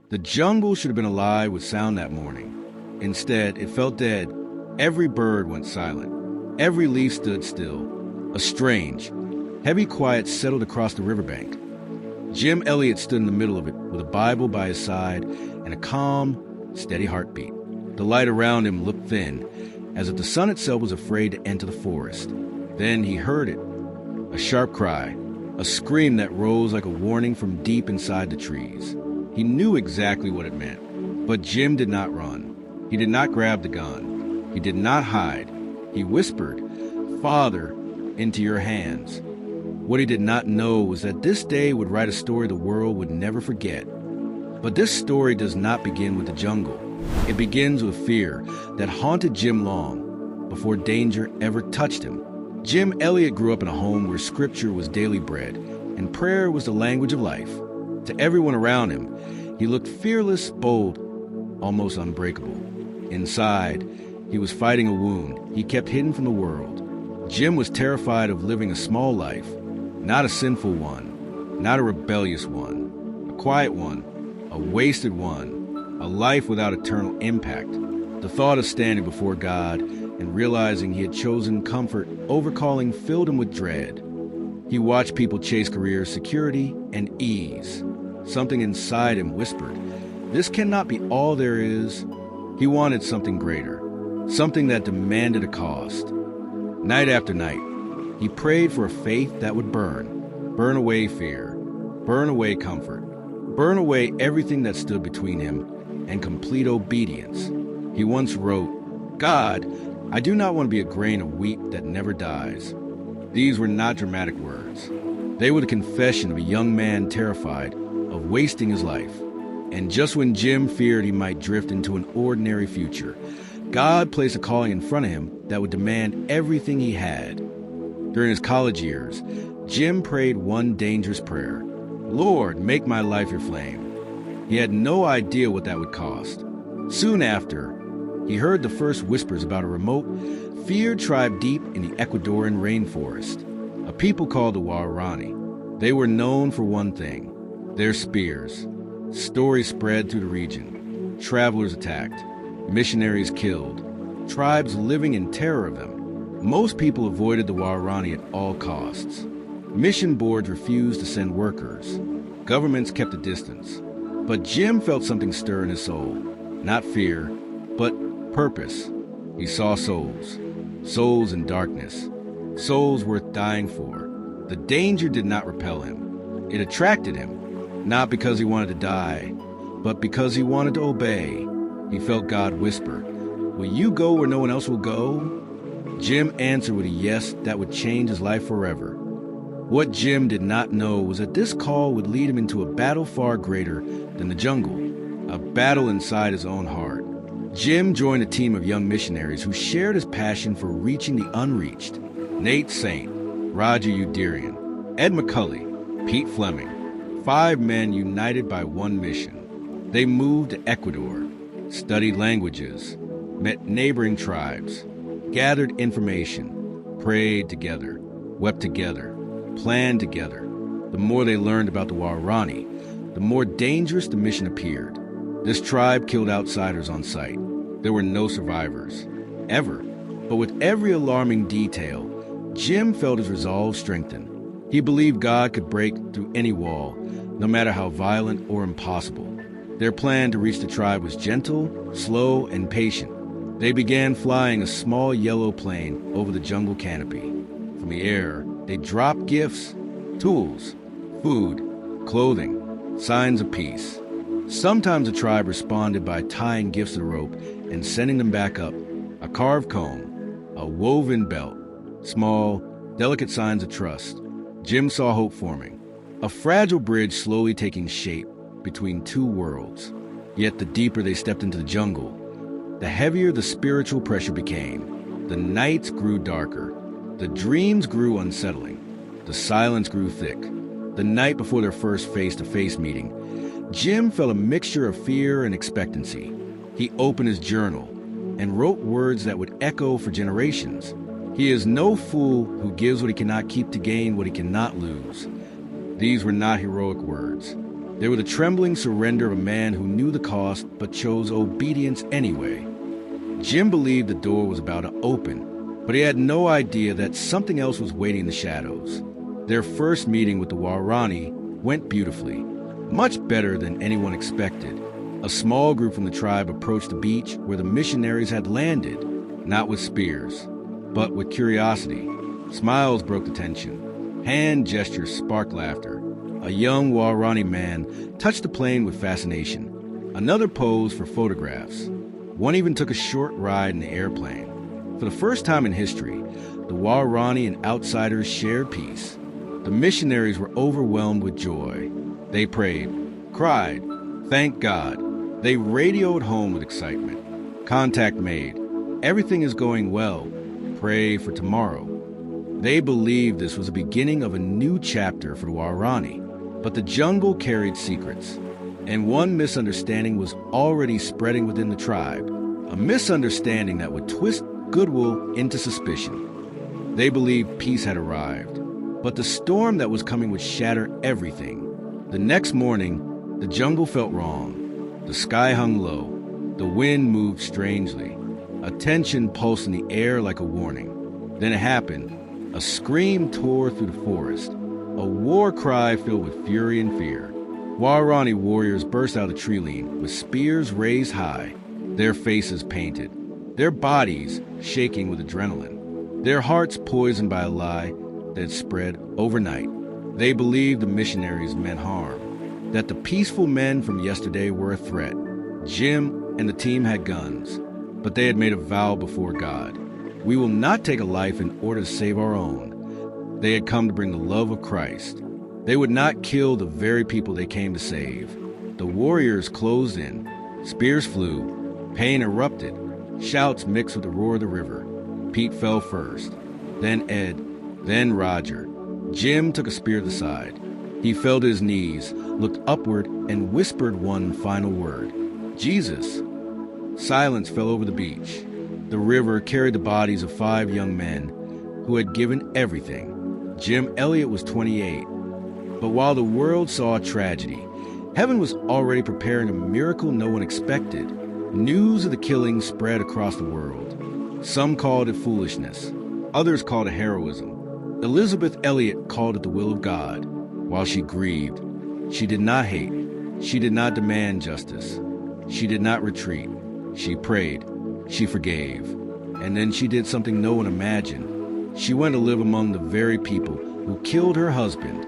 The jungle should have been alive with sound that morning. Instead, it felt dead. Every bird went silent. Every leaf stood still. A strange, heavy quiet settled across the riverbank. Jim Elliot stood in the middle of it with a Bible by his side and a calm, steady heartbeat. The light around him looked thin, as if the sun itself was afraid to enter the forest. Then he heard it. A sharp cry, a scream that rose like a warning from deep inside the trees. He knew exactly what it meant, but Jim did not run. He did not grab the gun. He did not hide. He whispered, "Father, into your hands." What he did not know was that this day would write a story the world would never forget. But this story does not begin with the jungle. It begins with fear that haunted Jim long before danger ever touched him. Jim Elliot grew up in a home where scripture was daily bread and prayer was the language of life. To everyone around him, he looked fearless, bold, almost unbreakable. Inside, he was fighting a wound he kept hidden from the world. Jim was terrified of living a small life, not a sinful one, not a rebellious one, a quiet one, a wasted one, a life without eternal impact. The thought of standing before God and realizing he had chosen comfort over calling filled him with dread. He watched people chase career security and ease. Something inside him whispered, "This cannot be all there is." He wanted something greater, something that demanded a cost. Night after night, he prayed for a faith that would burn away fear, burn away comfort, burn away everything that stood between him and complete obedience. He once wrote, "God, I do not want to be a grain of wheat that never dies." These were not dramatic words. They were the confession of a young man terrified of wasting his life. And just when Jim feared he might drift into an ordinary future, God placed a calling in front of him that would demand everything he had. During his college years, Jim prayed one dangerous prayer: "Lord, make my life your flame." He had no idea what that would cost. Soon after, he heard the first whispers about a remote, feared tribe deep in the Ecuadorian rainforest, a people called the Waorani. They were known for one thing: their spears. Stories spread through the region. Travelers attacked, missionaries killed, tribes living in terror of them. Most people avoided the Waorani at all costs. Mission boards refused to send workers. Governments kept a distance. But Jim felt something stir in his soul. Not fear, but purpose. He saw souls. Souls in darkness. Souls worth dying for. The danger did not repel him. It attracted him. Not because he wanted to die, but because he wanted to obey. He felt God whisper, "Will you go where no one else will go?" Jim answered with a yes that would change his life forever. What Jim did not know was that this call would lead him into a battle far greater than the jungle, a battle inside his own heart. Jim joined a team of young missionaries who shared his passion for reaching the unreached. Nate Saint, Roger Uderian, Ed McCulley, Pete Fleming, 5 men united by one mission. They moved to Ecuador, studied languages, met neighboring tribes, gathered information, prayed together, wept together, planned together. The more they learned about the Waorani, the more dangerous the mission appeared. This tribe killed outsiders on sight. There were no survivors, ever. But with every alarming detail, Jim felt his resolve strengthen. He believed God could break through any wall, no matter how violent or impossible. Their plan to reach the tribe was gentle, slow, and patient. They began flying a small yellow plane over the jungle canopy. From the air, they dropped gifts, tools, food, clothing, signs of peace. Sometimes the tribe responded by tying gifts to the rope and sending them back up. A carved comb, a woven belt, small, delicate signs of trust. Jim saw hope forming, a fragile bridge slowly taking shape between two worlds. Yet the deeper they stepped into the jungle, the heavier the spiritual pressure became. The nights grew darker. The dreams grew unsettling. The silence grew thick. The night before their first face-to-face meeting, Jim felt a mixture of fear and expectancy. He opened his journal and wrote words that would echo for generations. He is no fool who gives what he cannot keep to gain what he cannot lose. These were not heroic words. They were the trembling surrender of a man who knew the cost but chose obedience anyway. Jim believed the door was about to open, but he had no idea that something else was waiting in the shadows. Their first meeting with the Waorani went beautifully, much better than anyone expected. A small group from the tribe approached the beach where the missionaries had landed, not with spears, but with curiosity. Smiles broke the tension. Hand gestures sparked laughter. A young Waorani man touched the plane with fascination. Another posed for photographs. One even took a short ride in the airplane. For the first time in history, the Waorani and outsiders shared peace. The missionaries were overwhelmed with joy. They prayed, cried, thanked God. They radioed home with excitement. Contact made. Everything is going well. Pray for tomorrow. They believed this was the beginning of a new chapter for the Waorani. But the jungle carried secrets, and one misunderstanding was already spreading within the tribe, a misunderstanding that would twist goodwill into suspicion. They believed peace had arrived, but the storm that was coming would shatter everything. The next morning, the jungle felt wrong. The sky hung low. The wind moved strangely. A tension pulsed in the air like a warning. Then it happened. A scream tore through the forest. A war cry filled with fury and fear. Waorani warriors burst out of the tree line with spears raised high, their faces painted, their bodies shaking with adrenaline, their hearts poisoned by a lie that had spread overnight. They believed the missionaries meant harm, that the peaceful men from yesterday were a threat. Jim and the team had guns, but they had made a vow before God. We will not take a life in order to save our own. They had come to bring the love of Christ. They would not kill the very people they came to save. The warriors closed in. Spears flew. Pain erupted. Shouts mixed with the roar of the river. Pete fell first. Then Ed. Then Roger. Jim took a spear to the side. He fell to his knees, looked upward, and whispered one final word. Jesus. Silence fell over the beach. The river carried the bodies of 5 young men who had given everything. Jim Elliot was 28. But while the world saw a tragedy, heaven was already preparing a miracle no one expected. News of the killing spread across the world. Some called it foolishness. Others called it heroism. Elizabeth Elliot called it the will of God. While she grieved, she did not hate. She did not demand justice. She did not retreat. She prayed. She forgave. And then she did something no one imagined. She went to live among the very people who killed her husband.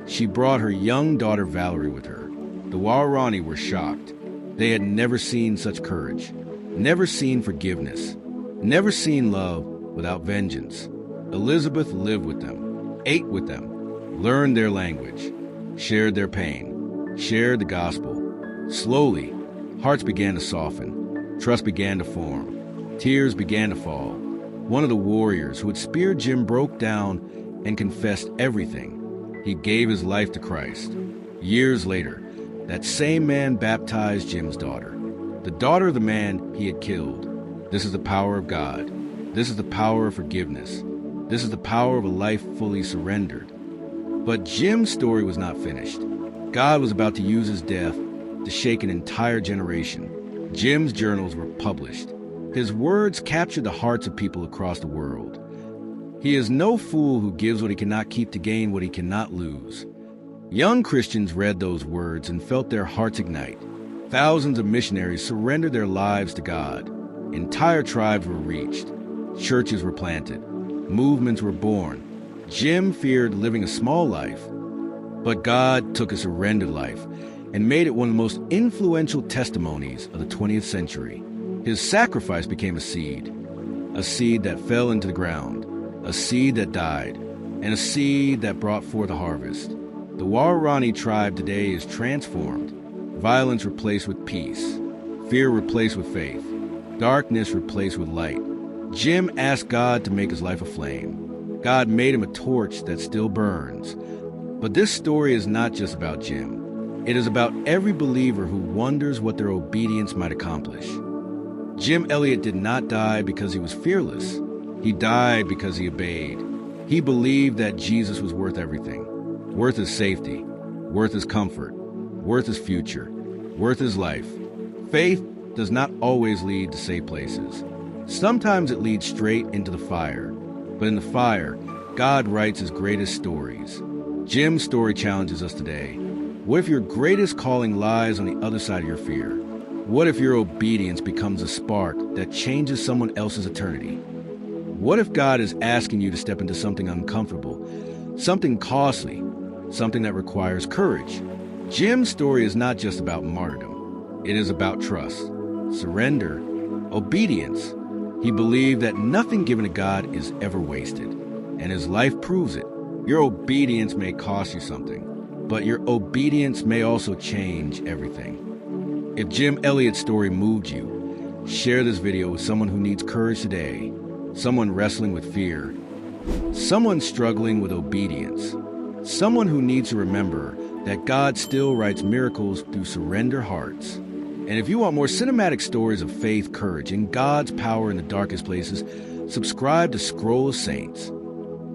She brought her young daughter Valerie with her. The Waorani were shocked. They had never seen such courage, never seen forgiveness, never seen love without vengeance. Elizabeth lived with them, ate with them, learned their language, shared their pain, shared the gospel. Slowly, hearts began to soften, trust began to form, tears began to fall. One of the warriors who had speared Jim broke down and confessed everything. He gave his life to Christ. Years later, that same man baptized Jim's daughter, the daughter of the man he had killed. This is the power of God. This is the power of forgiveness. This is the power of a life fully surrendered. But Jim's story was not finished. God was about to use his death to shake an entire generation. Jim's journals were published. His words captured the hearts of people across the world. He is no fool who gives what he cannot keep to gain what he cannot lose. Young Christians read those words and felt their hearts ignite. Thousands of missionaries surrendered their lives to God. Entire tribes were reached. Churches were planted. Movements were born. Jim feared living a small life, but God took a surrendered life and made it one of the most influential testimonies of the 20th century. His sacrifice became a seed that fell into the ground, a seed that died, and a seed that brought forth a harvest. The Waorani tribe today is transformed, violence replaced with peace, fear replaced with faith, darkness replaced with light. Jim asked God to make his life a flame. God made him a torch that still burns. But this story is not just about Jim. It is about every believer who wonders what their obedience might accomplish. Jim Elliot did not die because he was fearless. He died because he obeyed. He believed that Jesus was worth everything, worth his safety, worth his comfort. Worth is future. Worth is life. Faith does not always lead to safe places. Sometimes it leads straight into the fire. But in the fire, God writes his greatest stories. Jim's story challenges us today. What if your greatest calling lies on the other side of your fear? What if your obedience becomes a spark that changes someone else's eternity? What if God is asking you to step into something uncomfortable, something costly, something that requires courage? Jim's story is not just about martyrdom. It is about trust, surrender, obedience. He believed that nothing given to God is ever wasted, and his life proves it. Your obedience may cost you something, but your obedience may also change everything. If Jim Elliot's story moved you, share this video with someone who needs courage today, someone wrestling with fear, someone struggling with obedience, someone who needs to remember that God still writes miracles through surrender hearts. And if you want more cinematic stories of faith, courage, and God's power in the darkest places, subscribe to Scroll of Saints.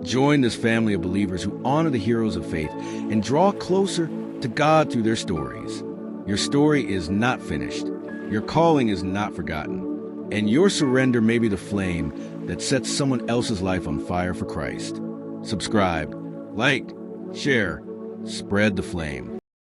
Join this family of believers who honor the heroes of faith and draw closer to God through their stories. Your story is not finished. Your calling is not forgotten. And your surrender may be the flame that sets someone else's life on fire for Christ. Subscribe, like, share, spread the flame.